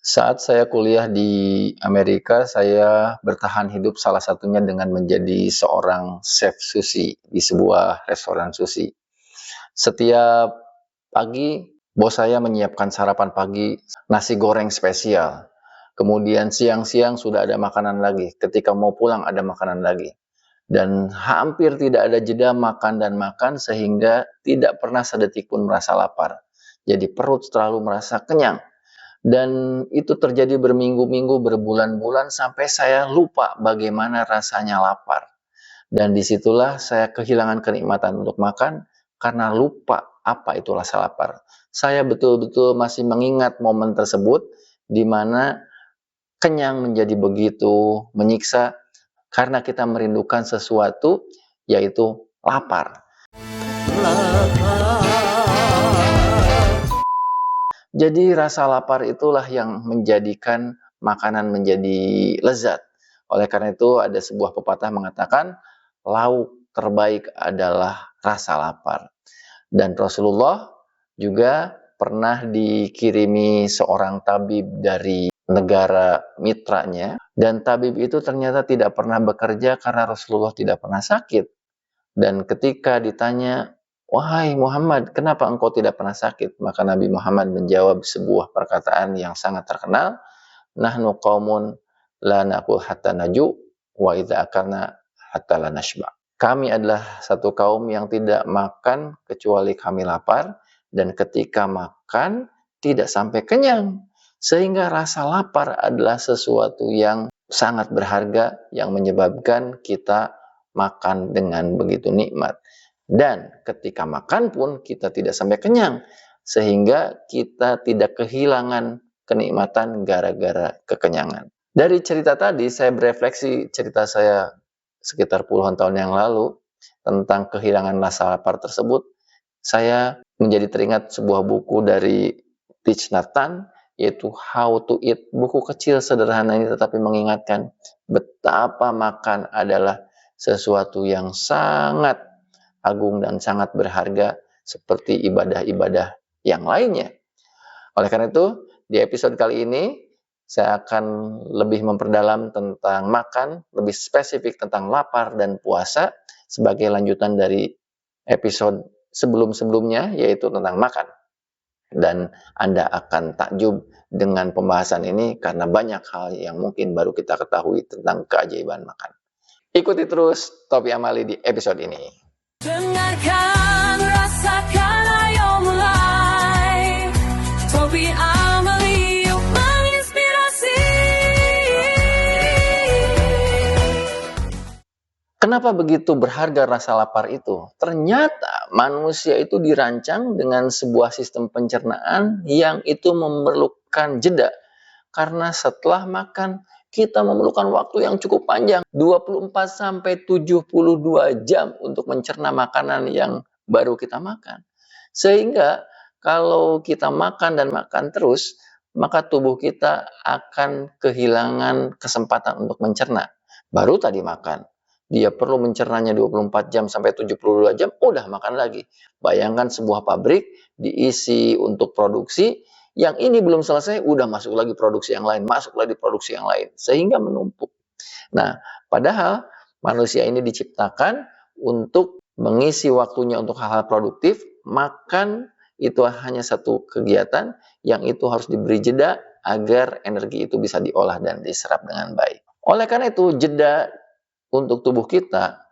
Saat saya kuliah di Amerika, saya bertahan hidup salah satunya dengan menjadi seorang chef sushi di sebuah restoran sushi. Setiap pagi, bos saya menyiapkan sarapan pagi, nasi goreng spesial. Kemudian siang-siang sudah ada makanan lagi. Ketika mau pulang ada makanan lagi. Dan hampir tidak ada jeda makan dan makan sehingga tidak pernah sedetik pun merasa lapar. Jadi perut selalu merasa kenyang. Dan itu terjadi berminggu-minggu, berbulan-bulan, sampai saya lupa bagaimana rasanya lapar. Dan disitulah saya kehilangan kenikmatan untuk makan, karena lupa apa itu rasa lapar. Saya betul-betul masih mengingat momen tersebut, di mana kenyang menjadi begitu menyiksa, karena kita merindukan sesuatu, yaitu lapar. Jadi rasa lapar itulah yang menjadikan makanan menjadi lezat. Oleh karena itu ada sebuah pepatah mengatakan, lauk terbaik adalah rasa lapar. Dan Rasulullah juga pernah dikirimi seorang tabib dari negara mitranya, dan tabib itu ternyata tidak pernah bekerja karena Rasulullah tidak pernah sakit. Dan ketika ditanya, "Wahai Muhammad, kenapa engkau tidak pernah sakit?" Maka Nabi Muhammad menjawab sebuah perkataan yang sangat terkenal, "Nahnu qaumun la naqul hatta naju wa idza akalna hatta la nashba." Kami adalah satu kaum yang tidak makan kecuali kami lapar, dan ketika makan tidak sampai kenyang. Sehingga rasa lapar adalah sesuatu yang sangat berharga yang menyebabkan kita makan dengan begitu nikmat. Dan ketika makan pun kita tidak sampai kenyang, sehingga kita tidak kehilangan kenikmatan gara-gara kekenyangan. Dari cerita tadi, saya berefleksi cerita saya sekitar puluhan tahun yang lalu tentang kehilangan rasa lapar tersebut. Saya menjadi teringat sebuah buku dari Thich Nhat Hanh, yaitu How to Eat. Buku kecil sederhana ini tetapi mengingatkan betapa makan adalah sesuatu yang sangat agung dan sangat berharga seperti ibadah-ibadah yang lainnya. Oleh karena itu, di episode kali ini saya akan lebih memperdalam tentang makan, lebih spesifik tentang lapar dan puasa sebagai lanjutan dari episode sebelum-sebelumnya, yaitu tentang makan. Dan Anda akan takjub dengan pembahasan ini karena banyak hal yang mungkin baru kita ketahui tentang keajaiban makan. Ikuti terus Topi Amali di episode ini. Dengarkan, rasakan, ayo mulai. Topi Amali yuk menginspirasi. Kenapa begitu berharga rasa lapar itu? Ternyata manusia itu dirancang dengan sebuah sistem pencernaan yang itu memerlukan jeda. Karena setelah makan, kita memerlukan waktu yang cukup panjang, 24 sampai 72 jam untuk mencerna makanan yang baru kita makan. Sehingga kalau kita makan dan makan terus, maka tubuh kita akan kehilangan kesempatan untuk mencerna. Baru tadi makan, dia perlu mencernanya 24 jam sampai 72 jam, udah makan lagi. Bayangkan sebuah pabrik diisi untuk produksi, yang ini belum selesai, udah masuk lagi produksi yang lain, masuk lagi produksi yang lain, sehingga menumpuk. Nah, padahal manusia ini diciptakan untuk mengisi waktunya untuk hal-hal produktif. Makan itu hanya satu kegiatan yang itu harus diberi jeda agar energi itu bisa diolah dan diserap dengan baik. Oleh karena itu, jeda untuk tubuh kita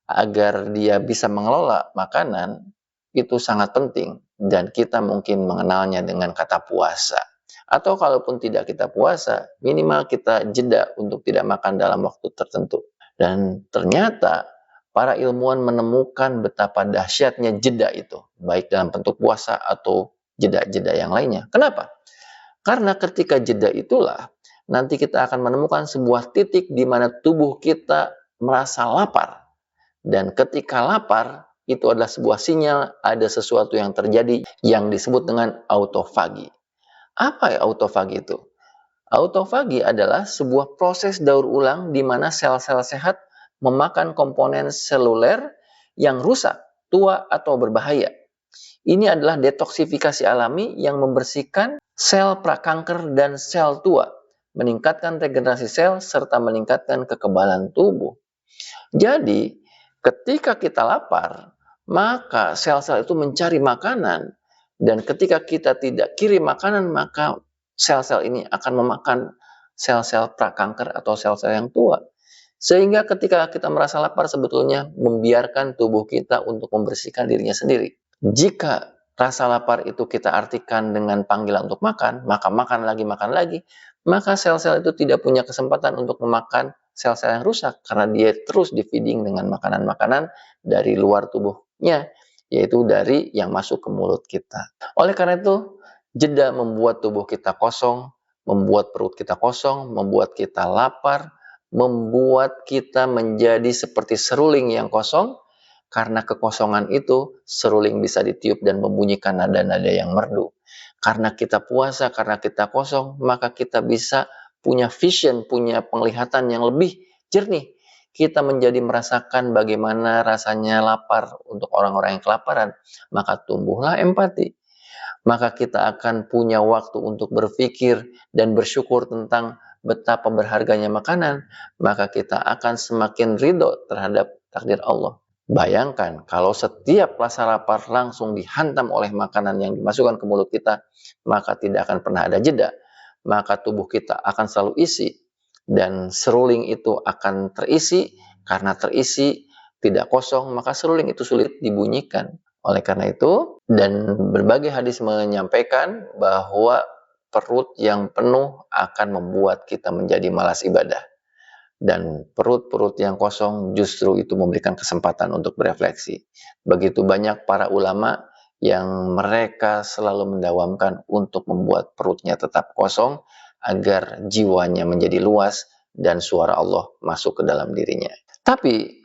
agar dia bisa mengelola makanan itu sangat penting, dan kita mungkin mengenalnya dengan kata puasa. Atau kalaupun tidak kita puasa, minimal kita jeda untuk tidak makan dalam waktu tertentu. Dan ternyata para ilmuwan menemukan betapa dahsyatnya jeda itu, baik dalam bentuk puasa atau jeda-jeda yang lainnya. Kenapa? Karena ketika jeda itulah nanti kita akan menemukan sebuah titik di mana tubuh kita merasa lapar. Dan ketika lapar, itu adalah sebuah sinyal ada sesuatu yang terjadi yang disebut dengan autofagi. Apa ya autofagi itu? Autofagi adalah sebuah proses daur ulang di mana sel-sel sehat memakan komponen seluler yang rusak, tua, atau berbahaya. Ini adalah detoksifikasi alami yang membersihkan sel prakanker dan sel tua, meningkatkan regenerasi sel, serta meningkatkan kekebalan tubuh. Jadi, ketika kita lapar, maka sel-sel itu mencari makanan, dan ketika kita tidak kirim makanan, maka sel-sel ini akan memakan sel-sel prakanker atau sel-sel yang tua. Sehingga ketika kita merasa lapar, sebetulnya membiarkan tubuh kita untuk membersihkan dirinya sendiri. Jika rasa lapar itu kita artikan dengan panggilan untuk makan, maka makan lagi, maka sel-sel itu tidak punya kesempatan untuk memakan sel-sel yang rusak, karena dia terus di-feeding dengan makanan-makanan dari luar tubuhnya, yaitu dari yang masuk ke mulut kita. Oleh karena itu, jeda membuat tubuh kita kosong, membuat perut kita kosong, membuat kita lapar, membuat kita menjadi seperti seruling yang kosong. Karena kekosongan itu, seruling bisa ditiup dan membunyikan nada-nada yang merdu. Karena kita puasa, karena kita kosong, maka kita bisa punya vision, punya penglihatan yang lebih jernih. Kita menjadi merasakan bagaimana rasanya lapar untuk orang-orang yang kelaparan, maka tumbuhlah empati. Maka kita akan punya waktu untuk berpikir dan bersyukur tentang betapa berharganya makanan, maka kita akan semakin ridho terhadap takdir Allah. Bayangkan kalau setiap rasa lapar langsung dihantam oleh makanan yang dimasukkan ke mulut kita, maka tidak akan pernah ada jeda. Maka tubuh kita akan selalu isi, dan seruling itu akan terisi. Karena terisi, tidak kosong, maka seruling itu sulit dibunyikan. Oleh karena itu, dan berbagai hadis menyampaikan bahwa perut yang penuh akan membuat kita menjadi malas ibadah. Dan perut-perut yang kosong justru itu memberikan kesempatan untuk berefleksi. Begitu banyak para ulama yang mereka selalu mendawamkan untuk membuat perutnya tetap kosong agar jiwanya menjadi luas dan suara Allah masuk ke dalam dirinya. Tapi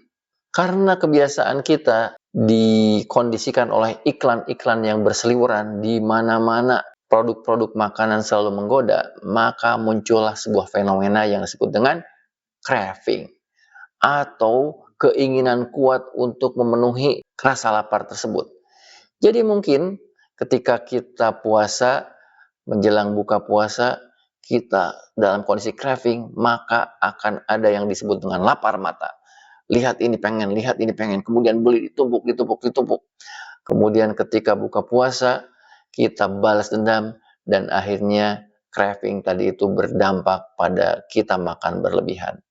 karena kebiasaan kita dikondisikan oleh iklan-iklan yang berseliweran di mana-mana, produk-produk makanan selalu menggoda, maka muncullah sebuah fenomena yang disebut dengan craving atau keinginan kuat untuk memenuhi rasa lapar tersebut. Jadi mungkin ketika kita puasa, menjelang buka puasa, kita dalam kondisi craving, maka akan ada yang disebut dengan lapar mata. Lihat ini pengen, kemudian beli, ditumpuk. Kemudian ketika buka puasa, kita balas dendam, dan akhirnya craving tadi itu berdampak pada kita makan berlebihan.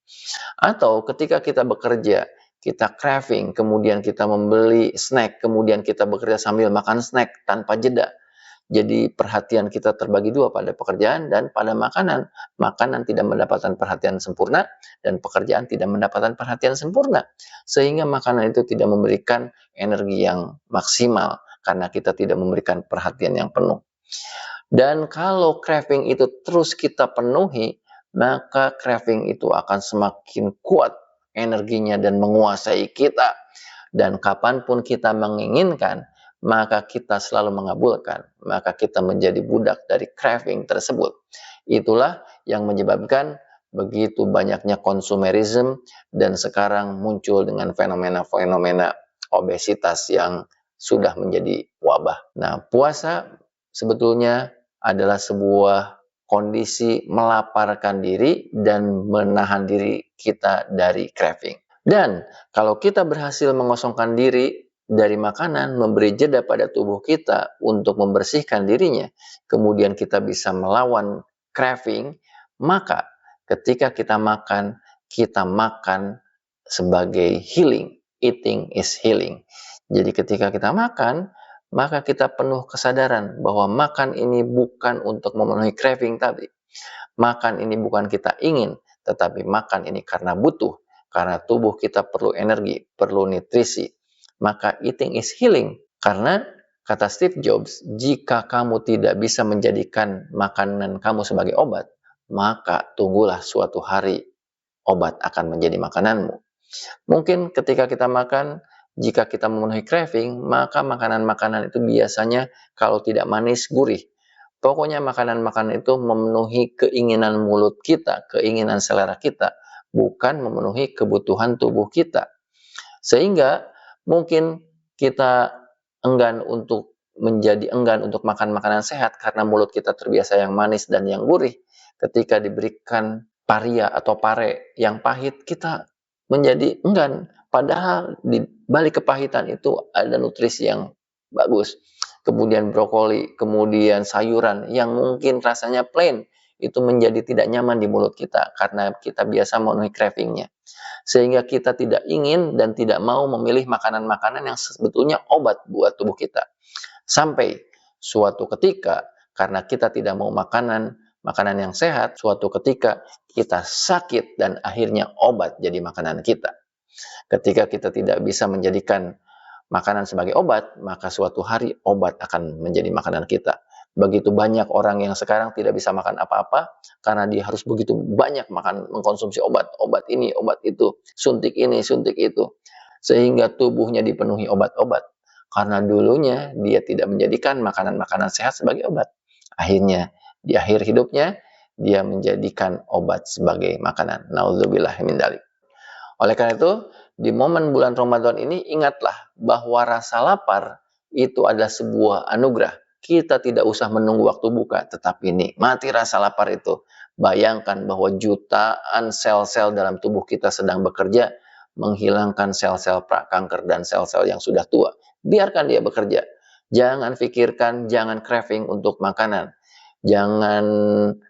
Atau ketika kita bekerja, kita craving, kemudian kita membeli snack, kemudian kita bekerja sambil makan snack tanpa jeda. Jadi perhatian kita terbagi dua pada pekerjaan dan pada makanan. Makanan tidak mendapatkan perhatian sempurna dan pekerjaan tidak mendapatkan perhatian sempurna. Sehingga makanan itu tidak memberikan energi yang maksimal karena kita tidak memberikan perhatian yang penuh. Dan kalau craving itu terus kita penuhi, maka craving itu akan semakin kuat energinya dan menguasai kita. Dan kapanpun kita menginginkan, maka kita selalu mengabulkan. Maka kita menjadi budak dari craving tersebut. Itulah yang menyebabkan begitu banyaknya konsumerisme dan sekarang muncul dengan fenomena-fenomena obesitas yang sudah menjadi wabah. Nah, puasa sebetulnya adalah sebuah kondisi melaparkan diri dan menahan diri kita dari craving. Dan kalau kita berhasil mengosongkan diri dari makanan, memberi jeda pada tubuh kita untuk membersihkan dirinya, kemudian kita bisa melawan craving, maka ketika kita makan sebagai healing. Eating is healing. Jadi ketika kita makan, maka kita penuh kesadaran bahwa makan ini bukan untuk memenuhi craving tadi. Makan ini bukan kita ingin, tetapi makan ini karena butuh. Karena tubuh kita perlu energi, perlu nutrisi. Maka eating is healing. Karena kata Steve Jobs, jika kamu tidak bisa menjadikan makanan kamu sebagai obat, maka tunggulah suatu hari obat akan menjadi makananmu. Mungkin ketika kita makan, jika kita memenuhi craving, maka makanan-makanan itu biasanya kalau tidak manis, gurih. Pokoknya makanan-makanan itu memenuhi keinginan mulut kita, keinginan selera kita, bukan memenuhi kebutuhan tubuh kita. Sehingga mungkin kita enggan untuk menjadi enggan untuk makan makanan sehat karena mulut kita terbiasa yang manis dan yang gurih. Ketika diberikan paria atau pare yang pahit, kita menjadi enggan. Padahal di balik kepahitan itu ada nutrisi yang bagus. Kemudian brokoli, kemudian sayuran yang mungkin rasanya plain, itu menjadi tidak nyaman di mulut kita karena kita biasa memenuhi cravingnya. Sehingga kita tidak ingin dan tidak mau memilih makanan-makanan yang sebetulnya obat buat tubuh kita. Sampai suatu ketika, karena kita tidak mau makanan yang sehat, suatu ketika kita sakit dan akhirnya obat jadi makanan kita. Ketika kita tidak bisa menjadikan makanan sebagai obat, maka suatu hari obat akan menjadi makanan kita. Begitu banyak orang yang sekarang tidak bisa makan apa-apa karena dia harus begitu banyak mengkonsumsi obat ini, obat itu, suntik ini, suntik itu, sehingga tubuhnya dipenuhi obat-obat. Karena dulunya dia tidak menjadikan makanan-makanan sehat sebagai obat. Akhirnya di akhir hidupnya dia menjadikan obat sebagai makanan. Nauzubillah min dzalik. Oleh karena itu, di momen bulan Ramadan ini ingatlah bahwa rasa lapar itu adalah sebuah anugerah. Kita tidak usah menunggu waktu buka, tetapi nikmati rasa lapar itu. Bayangkan bahwa jutaan sel-sel dalam tubuh kita sedang bekerja menghilangkan sel-sel prakanker dan sel-sel yang sudah tua. Biarkan dia bekerja. Jangan pikirkan, jangan craving untuk makanan. Jangan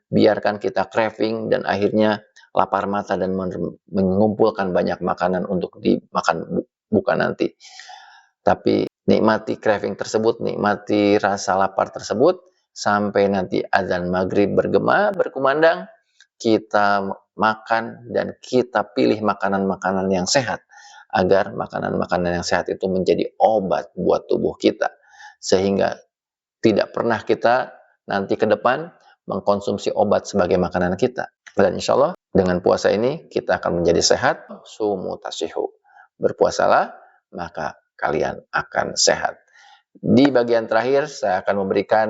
biarkan kita craving dan akhirnya lapar mata dan mengumpulkan banyak makanan untuk dimakan buka nanti. Tapi nikmati craving tersebut, nikmati rasa lapar tersebut, sampai nanti azan maghrib bergema, berkumandang, kita makan dan kita pilih makanan-makanan yang sehat, agar makanan-makanan yang sehat itu menjadi obat buat tubuh kita. Sehingga tidak pernah kita nanti ke depan mengkonsumsi obat sebagai makanan kita. Dan insya Allah dengan puasa ini kita akan menjadi sehat. Sumu tasihu. Berpuasalah, maka kalian akan sehat. Di bagian terakhir saya akan memberikan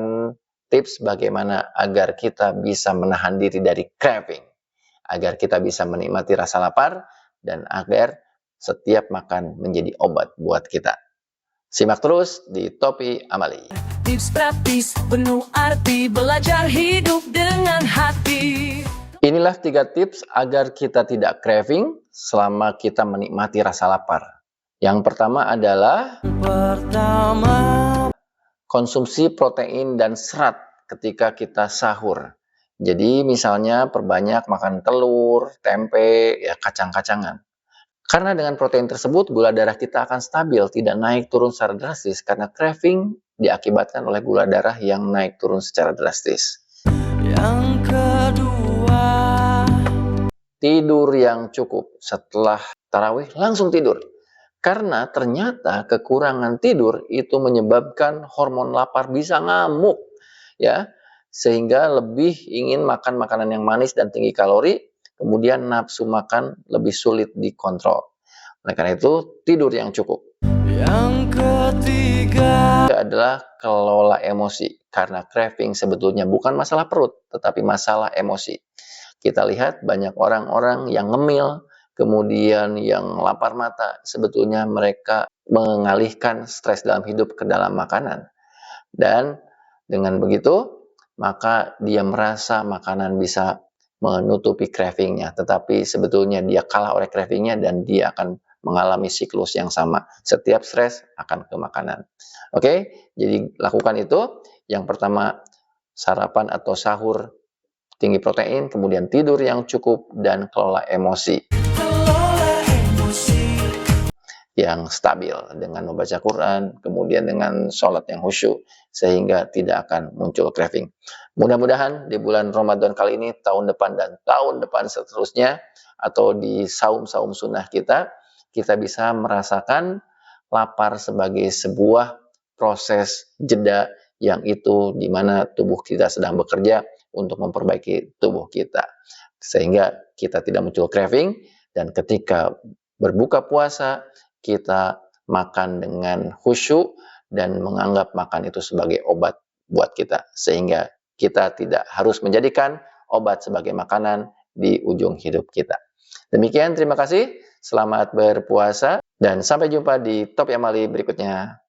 tips bagaimana agar kita bisa menahan diri dari craving, agar kita bisa menikmati rasa lapar, dan agar setiap makan menjadi obat buat kita. Simak terus di Topi Amali. Tips praktis penuh arti, belajar hidup dengan hati. Inilah 3 tips agar kita tidak craving selama kita menikmati rasa lapar. Yang pertama adalah konsumsi protein dan serat ketika kita sahur. Jadi misalnya perbanyak makan telur, tempe, ya kacang-kacangan. Karena dengan protein tersebut gula darah kita akan stabil, tidak naik turun secara drastis karena craving diakibatkan oleh gula darah yang naik turun secara drastis. Yang kedua, tidur yang cukup. Setelah tarawih langsung tidur. Karena ternyata kekurangan tidur itu menyebabkan hormon lapar bisa ngamuk, ya, sehingga lebih ingin makan makanan yang manis dan tinggi kalori, kemudian nafsu makan lebih sulit dikontrol. Oleh karena itu, tidur yang cukup. yang ketiga, Adalah kelola emosi, karena craving sebetulnya bukan masalah perut, tetapi masalah emosi. Kita lihat banyak orang-orang yang ngemil, kemudian yang lapar mata, sebetulnya mereka mengalihkan stres dalam hidup ke dalam makanan. Dan dengan begitu, maka dia merasa makanan bisa menutupi cravingnya, tetapi sebetulnya dia kalah oleh cravingnya dan dia akan mengalami siklus yang sama. Setiap stres akan ke makanan. Oke, jadi lakukan itu. Yang pertama, sarapan atau sahur tinggi protein, kemudian tidur yang cukup, dan kelola emosi yang stabil dengan membaca Quran, kemudian dengan sholat yang khusyuk, sehingga tidak akan muncul craving. Mudah-mudahan di bulan Ramadan kali ini, tahun depan dan tahun depan seterusnya, atau di saum-saum sunnah kita bisa merasakan lapar sebagai sebuah proses jeda yang itu di mana tubuh kita sedang bekerja untuk memperbaiki tubuh kita. Sehingga kita tidak muncul craving, dan ketika berbuka puasa, kita makan dengan khusyuk dan menganggap makan itu sebagai obat buat kita. Sehingga kita tidak harus menjadikan obat sebagai makanan di ujung hidup kita. Demikian, terima kasih. Selamat berpuasa dan sampai jumpa di Topi Amali berikutnya.